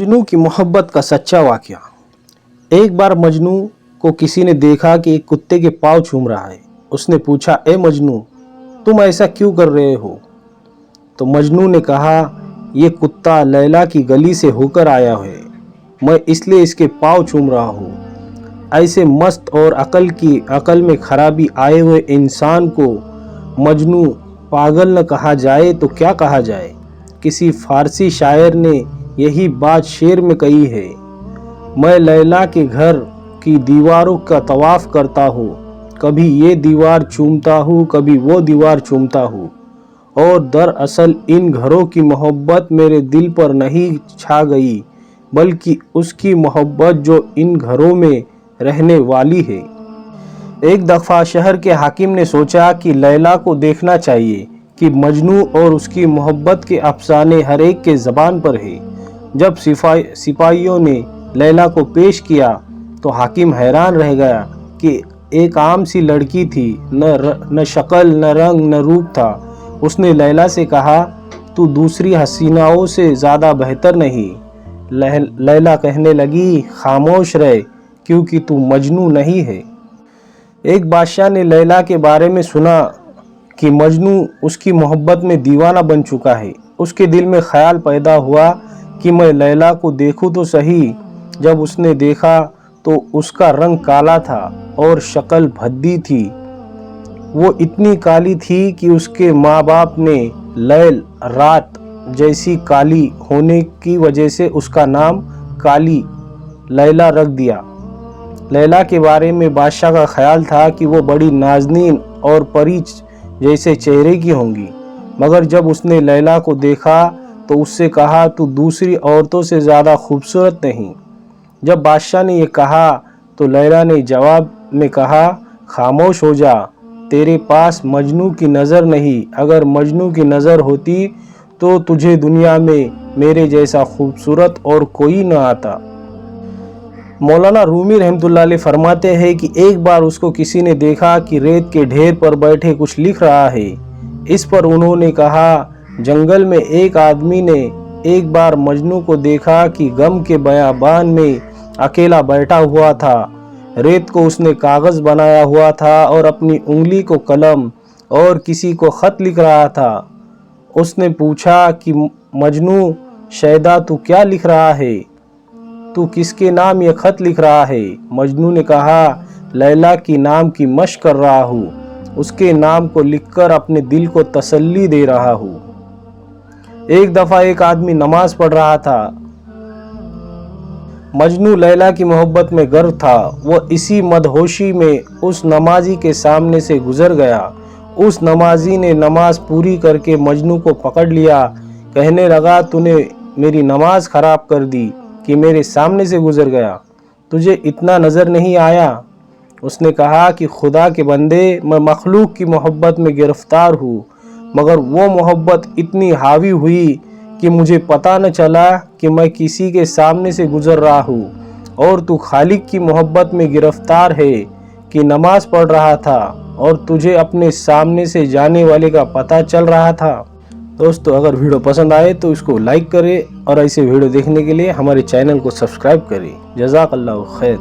मजनू की मोहब्बत का सच्चा वाकया। एक बार मजनू को किसी ने देखा कि एक कुत्ते के पाँव चूम रहा है। उसने पूछा, ए मजनू, तुम ऐसा क्यों कर रहे हो? तो मजनू ने कहा, ये कुत्ता लैला की गली से होकर आया है, मैं इसलिए इसके पाँव चूम रहा हूँ। ऐसे मस्त और अकल में खराबी आए हुए इंसान को मजनू पागल न कहा जाए तो क्या कहा जाए। किसी फारसी शायर ने यही बात शेर में कही है, मैं लैला के घर की दीवारों का तवाफ करता हूँ, कभी ये दीवार चूमता हूँ, कभी वो दीवार चूमता हूँ, और दरअसल इन घरों की मोहब्बत मेरे दिल पर नहीं छा गई, बल्कि उसकी मोहब्बत जो इन घरों में रहने वाली है। एक दफ़ा शहर के हाकिम ने सोचा कि लैला को देखना चाहिए कि मजनू और उसकी मोहब्बत के अफसाने हर एक के ज़बान पर है। जब सिपाहियों ने लैला को पेश किया तो हाकिम हैरान रह गया कि एक आम सी लड़की थी, न शक्ल, न रंग, न रूप था। उसने लैला से कहा, तू दूसरी हसीनाओं से ज़्यादा बेहतर नहीं। लैला कहने लगी, खामोश रहे, क्योंकि तू मजनू नहीं है। एक बादशाह ने लैला के बारे में सुना कि मजनू उसकी मोहब्बत में दीवाना बन चुका है। उसके दिल में ख्याल पैदा हुआ कि मैं लैला को देखूं तो सही। जब उसने देखा तो उसका रंग काला था और शक्ल भद्दी थी। वो इतनी काली थी कि उसके माँ बाप ने लैल रात जैसी काली होने की वजह से उसका नाम काली लैला रख दिया। लैला के बारे में बादशाह का ख्याल था कि वो बड़ी नाज़नीन और परी जैसे चेहरे की होंगी, मगर जब उसने लैला को देखा तो उससे कहा, तू दूसरी औरतों से ज़्यादा खूबसूरत नहीं। जब बादशाह ने ये कहा तो लैला ने जवाब में कहा, खामोश हो जा, तेरे पास मजनू की नज़र नहीं। अगर मजनू की नज़र होती तो तुझे दुनिया में मेरे जैसा खूबसूरत और कोई न आता। मौलाना रूमी रहमतुल्लाह अलैह फरमाते हैं कि एक बार उसको किसी ने देखा कि रेत के ढेर पर बैठे कुछ लिख रहा है। इस पर उन्होंने कहा, जंगल में एक आदमी ने एक बार मजनू को देखा कि गम के बयाबान में अकेला बैठा हुआ था। रेत को उसने कागज़ बनाया हुआ था और अपनी उंगली को कलम और किसी को ख़त लिख रहा था। उसने पूछा कि मजनू शैदा, तू क्या लिख रहा है? तू किसके नाम ये ख़त लिख रहा है? मजनू ने कहा, लैला की नाम की मशक कर रहा हूँ, उसके नाम को लिखकर अपने दिल को तसल्ली दे रहा हूँ। एक दफ़ा एक आदमी नमाज पढ़ रहा था। मजनू लैला की मोहब्बत में गर्क था। वो इसी मदहोशी में उस नमाजी के सामने से गुजर गया। उस नमाजी ने नमाज पूरी करके मजनू को पकड़ लिया। कहने लगा, तूने मेरी नमाज ख़राब कर दी कि मेरे सामने से गुजर गया, तुझे इतना नज़र नहीं आया? उसने कहा कि खुदा के बंदे, मैं मखलूक की मोहब्बत में गिरफ्तार हूँ, मगर वो मोहब्बत इतनी हावी हुई कि मुझे पता न चला कि मैं किसी के सामने से गुजर रहा हूँ। और तू खालिक की मोहब्बत में गिरफ्तार है कि नमाज पढ़ रहा था और तुझे अपने सामने से जाने वाले का पता चल रहा था। दोस्तों, अगर वीडियो पसंद आए तो इसको लाइक करें और ऐसे वीडियो देखने के लिए हमारे चैनल को सब्सक्राइब करें। जज़ाकल्लाहु खैर।